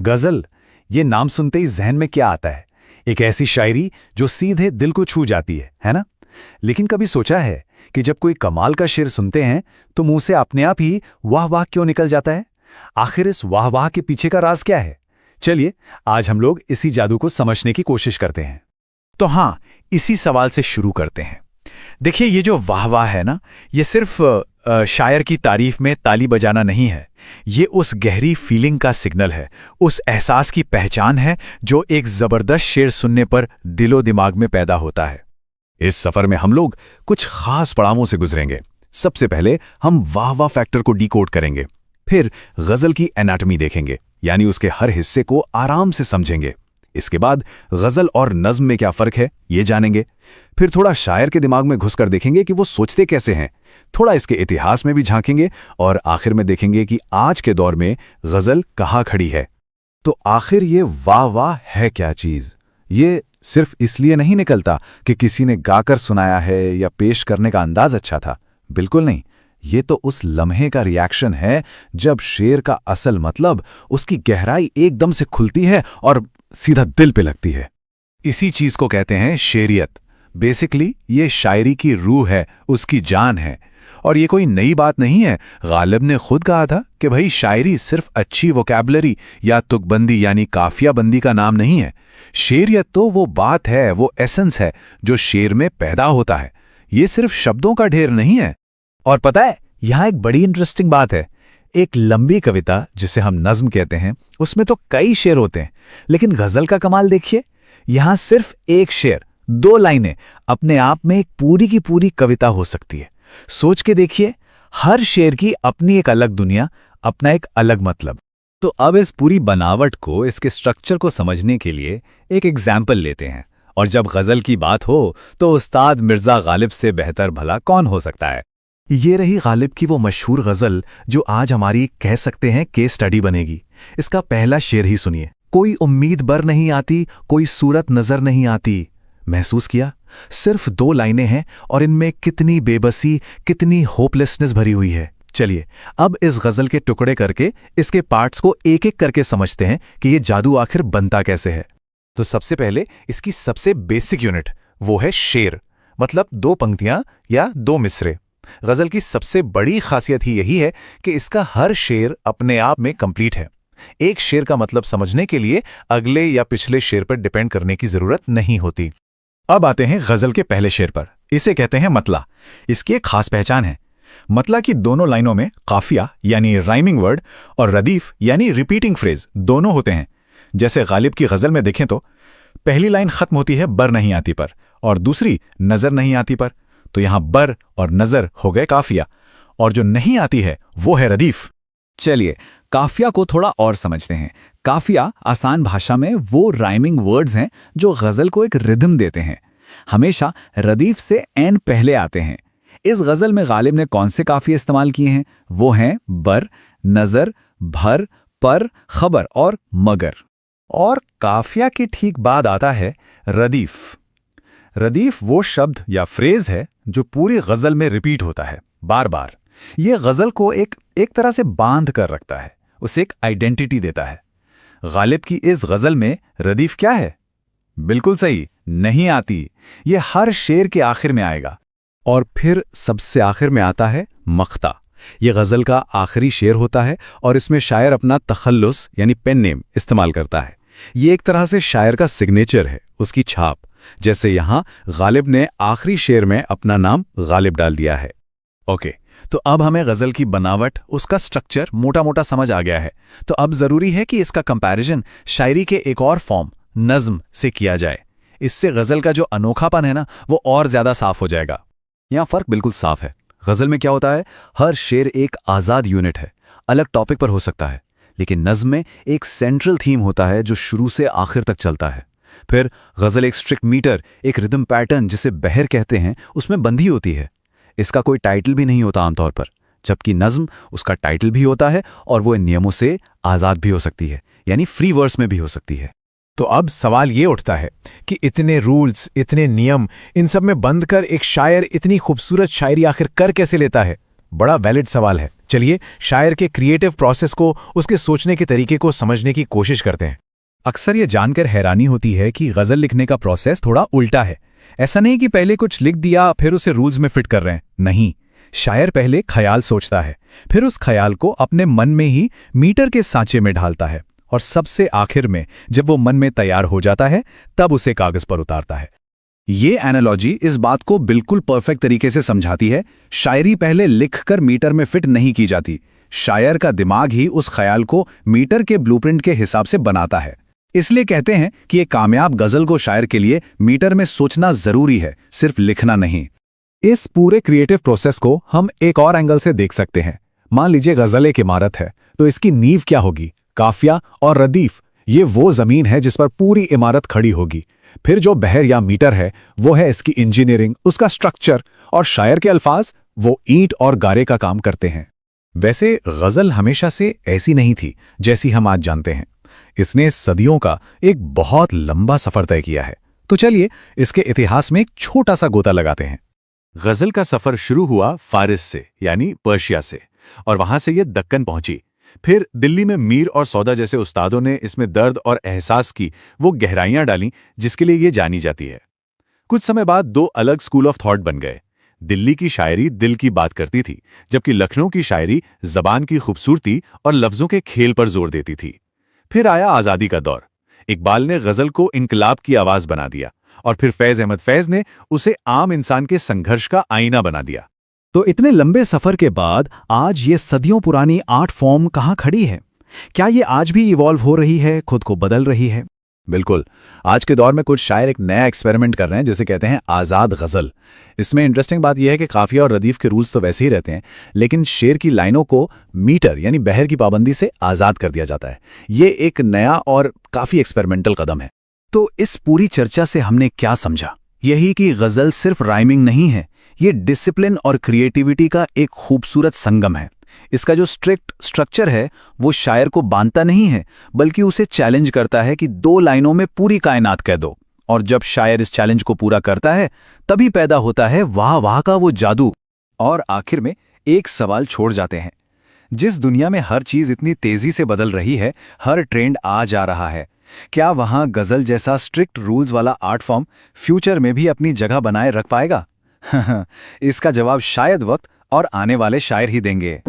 गजल, ये नाम सुनते ही जहन में क्या आता है? एक ऐसी शायरी जो सीधे दिल को छू जाती है ना? लेकिन कभी सोचा है कि जब कोई कमाल का शेर सुनते हैं तो मुंह से अपने आप ही वाह वाह क्यों निकल जाता है? आखिर इस वाह वाह के पीछे का राज क्या है? चलिए आज हम लोग इसी जादू को समझने की कोशिश करते हैं। तो हाँ, इसी सवाल से शुरू करते हैं। देखिए, ये जो वाह वाह है ना, ये सिर्फ शायर की तारीफ में ताली बजाना नहीं है। ये उस गहरी फीलिंग का सिग्नल है, उस एहसास की पहचान है जो एक जबरदस्त शेर सुनने पर दिलो दिमाग में पैदा होता है। इस सफर में हम लोग कुछ खास पड़ावों से गुजरेंगे। सबसे पहले हम वाह वाह फैक्टर को डिकोड करेंगे, फिर गजल की एनाटॉमी देखेंगे, यानी उसके हर हिस्से को आराम से समझेंगे। इसके बाद गजल और नज्म में क्या फर्क है ये जानेंगे। फिर थोड़ा शायर के दिमाग में घुसकर देखेंगे कि वो सोचते कैसे हैं, थोड़ा इसके इतिहास में भी झांकेंगे और आखिर में देखेंगे कि आज के दौर में गजल कहाँ खड़ी है। तो आखिर ये वाह वाह है क्या चीज? ये सिर्फ इसलिए नहीं निकलता कि किसी ने गाकर सुनाया है या पेश करने का अंदाज अच्छा था। बिल्कुल नहीं, ये तो उस लम्हे का रिएक्शन है जब शेर का असल मतलब, उसकी गहराई एकदम से खुलती है और सीधा दिल पे लगती है। इसी चीज को कहते हैं शेरियत। बेसिकली ये शायरी की रूह है, उसकी जान है। और ये कोई नई बात नहीं है। गालिब ने खुद कहा था कि भाई शायरी सिर्फ अच्छी वोकैबुलरी या तुकबंदी यानी काफियाबंदी का नाम नहीं है। शेरियत तो वो बात है, वो एसेंस है जो शेर में पैदा होता है। ये सिर्फ शब्दों का ढेर नहीं है। और पता है, यहां एक बड़ी इंटरेस्टिंग बात है। एक लंबी कविता जिसे हम नज्म कहते हैं, उसमें तो कई शेर होते हैं, लेकिन गजल का कमाल देखिए, यहां सिर्फ एक शेर, 2 लाइनें अपने आप में एक पूरी की पूरी कविता हो सकती है। सोच के देखिए, हर शेर की अपनी एक अलग दुनिया, अपना एक अलग मतलब। तो अब इस पूरी बनावट को, इसके स्ट्रक्चर को समझने के लिए एक एग्जाम्पल लेते हैं। और जब गजल की बात हो तो उस्ताद मिर्जा गालिब से बेहतर भला कौन हो सकता है। ये रही गालिब की वो मशहूर गजल जो आज हमारी कह सकते हैं केस स्टडी बनेगी। इसका पहला शेर ही सुनिए। कोई उम्मीद बर नहीं आती, कोई सूरत नजर नहीं आती। महसूस किया? सिर्फ 2 लाइनें हैं और इनमें कितनी बेबसी, कितनी होपलेसनेस भरी हुई है। चलिए अब इस गजल के टुकड़े करके इसके पार्ट्स को एक एक करके समझते हैं कि ये जादू आखिर बनता कैसे है। तो सबसे पहले इसकी सबसे बेसिक यूनिट वो है शेर, मतलब 2 पंक्तियां या 2 मिसरे। गजल की सबसे बड़ी खासियत ही यही है कि इसका हर शेर अपने आप में कंप्लीट है। एक शेर का मतलब समझने के लिए अगले या पिछले शेर पर डिपेंड करने की जरूरत नहीं होती। अब आते हैं गजल के पहले शेर पर। इसे कहते हैं मतला। इसकी एक खास पहचान है। मतला की दोनों लाइनों में काफिया यानी राइमिंग वर्ड और रदीफ यानी रिपीटिंग फ्रेज दोनों होते हैं। जैसे गालिब की गजल में देखें तो पहली लाइन खत्म होती है बर नहीं आती पर और दूसरी नजर नहीं आती पर। तो यहां बर और नजर हो गए काफिया और जो नहीं आती है वो है रदीफ। चलिए काफिया को थोड़ा और समझते हैं। काफिया आसान भाषा में वो राइमिंग वर्ड्स हैं जो गजल को एक रिदम देते हैं। हमेशा रदीफ से एन पहले आते हैं। इस गजल में गालिब ने कौन से काफिये इस्तेमाल किए हैं? वो हैं बर, नजर, भर, पर, खबर और मगर। और काफिया के ठीक बाद आता है रदीफ। रदीफ वो शब्द या फ्रेज है जो पूरी गजल में रिपीट होता है बार बार। ये गजल को एक तरह से बांध कर रखता है, उसे एक आइडेंटिटी देता है। गालिब की इस गजल में रदीफ क्या है? बिल्कुल सही, नहीं आती। ये हर शेर के आखिर में आएगा। और फिर सबसे आखिर में आता है मख्ता। ये गजल का आखिरी शेर होता है और इसमें शायर अपना तखल्लुस यानी पेन नेम इस्तेमाल करता है। ये एक तरह से शायर का सिग्नेचर है, उसकी छाप। जैसे यहां गालिब ने आखिरी शेर में अपना नाम गालिब डाल दिया है। ओके, तो अब हमें गजल की बनावट, उसका स्ट्रक्चर मोटा मोटा समझ आ गया है। तो अब जरूरी है कि इसका कंपैरिजन शायरी के एक और फॉर्म नज्म से किया जाए। इससे गजल का जो अनोखापन है ना, वो और ज्यादा साफ हो जाएगा। यहां फर्क बिल्कुल साफ है। गजल में क्या होता है, हर शेर एक आजाद यूनिट है, अलग टॉपिक पर हो सकता है। लेकिन नज्म में एक सेंट्रल थीम होता है जो शुरू से आखिर तक चलता है। फिर गजल एक स्ट्रिक्ट मीटर, एक रिदम पैटर्न जिसे बहर कहते हैं, उसमें बंधी होती है। इसका कोई टाइटल भी नहीं होता आमतौर पर, जबकि नज्म उसका टाइटल भी होता है और वो इन नियमों से आज़ाद भी हो सकती है, यानी फ्री वर्स में भी हो सकती है। तो अब सवाल ये उठता है कि इतने रूल्स, इतने नियम, इन सब में बंद कर एक शायर इतनी खूबसूरत शायरी आखिर कर कैसे लेता है? बड़ा वैलिड सवाल है। चलिए शायर के क्रिएटिव प्रोसेस को, उसके सोचने के तरीके को समझने की कोशिश करते हैं। अक्सर ये जानकर हैरानी होती है कि गज़ल लिखने का प्रोसेस थोड़ा उल्टा है। ऐसा नहीं कि पहले कुछ लिख दिया फिर उसे रूल्स में फिट कर रहे हैं, नहीं। शायर पहले ख्याल सोचता है, फिर उस ख्याल को अपने मन में ही मीटर के सांचे में ढालता है, और सबसे आखिर में जब वो मन में तैयार हो जाता है तब उसे कागज पर उतारता है। ये एनालॉजी इस बात को बिल्कुल परफेक्ट तरीके से समझाती है। शायरी पहले लिखकर मीटर में फिट नहीं की जाती, शायर का दिमाग ही उस ख्याल को मीटर के ब्लूप्रिंट के हिसाब से बनाता है। इसलिए कहते हैं कि एक कामयाब गजल को शायर के लिए मीटर में सोचना जरूरी है, सिर्फ लिखना नहीं। इस पूरे क्रिएटिव प्रोसेस को हम एक और एंगल से देख सकते हैं। मान लीजिए गजल एक इमारत है, तो इसकी नींव क्या होगी? काफिया और रदीफ, ये वो जमीन है जिस पर पूरी इमारत खड़ी होगी। फिर जो बहर या मीटर है वो है इसकी इंजीनियरिंग, उसका स्ट्रक्चर, और शायर के अल्फाज वो ईंट और गारे का काम करते हैं। वैसे गजल हमेशा से ऐसी नहीं थी जैसी हम आज जानते हैं। इसने सदियों का एक बहुत लंबा सफर तय किया है। तो चलिए इसके इतिहास में एक छोटा सा गोता लगाते हैं। गजल का सफर शुरू हुआ फारिस से, यानी पर्शिया से, और वहां से ये दक्कन पहुंची। फिर दिल्ली में मीर और सौदा जैसे उस्तादों ने इसमें दर्द और एहसास की वो गहराइयां डाली जिसके लिए ये जानी जाती है। कुछ समय बाद दो अलग स्कूल ऑफ थॉट बन गए। दिल्ली की शायरी दिल की बात करती थी, जबकि लखनऊ की शायरी जबान की खूबसूरती और लफ्जों के खेल पर जोर देती थी। फिर आया आज़ादी का दौर। इकबाल ने गजल को इनकलाब की आवाज बना दिया, और फिर फैज अहमद फैज ने उसे आम इंसान के संघर्ष का आईना बना दिया। तो इतने लंबे सफर के बाद आज ये सदियों पुरानी आर्ट फॉर्म कहाँ खड़ी है? क्या ये आज भी इवॉल्व हो रही है, खुद को बदल रही है? बिल्कुल। आज के दौर में कुछ शायर एक नया एक्सपेरिमेंट कर रहे हैं, जिसे कहते हैं आज़ाद गज़ल। इसमें इंटरेस्टिंग बात यह है कि काफिया और रदीफ के रूल्स तो वैसे ही रहते हैं, लेकिन शेर की लाइनों को मीटर यानी बहर की पाबंदी से आज़ाद कर दिया जाता है। ये एक नया और काफ़ी एक्सपेरिमेंटल कदम है। तो इस पूरी चर्चा से हमने क्या समझा? यही कि गज़ल सिर्फ राइमिंग नहीं है, ये डिसिप्लिन और क्रिएटिविटी का एक खूबसूरत संगम है। इसका जो स्ट्रिक्ट स्ट्रक्चर है वो शायर को बांधता नहीं है, बल्कि उसे चैलेंज करता है कि 2 लाइनों में पूरी कायनात कह दो। और जब शायर इस चैलेंज को पूरा करता है तभी पैदा होता है वाह वाह का वो जादू। और आखिर में एक सवाल छोड़ जाते हैं। जिस दुनिया में हर चीज इतनी तेजी से बदल रही है, हर ट्रेंड आ जा रहा है, क्या वहां गजल जैसा स्ट्रिक्ट रूल्स वाला आर्ट फॉर्म फ्यूचर में भी अपनी जगह बनाए रख पाएगा? इसका जवाब शायद वक्त और आने वाले शायर ही देंगे।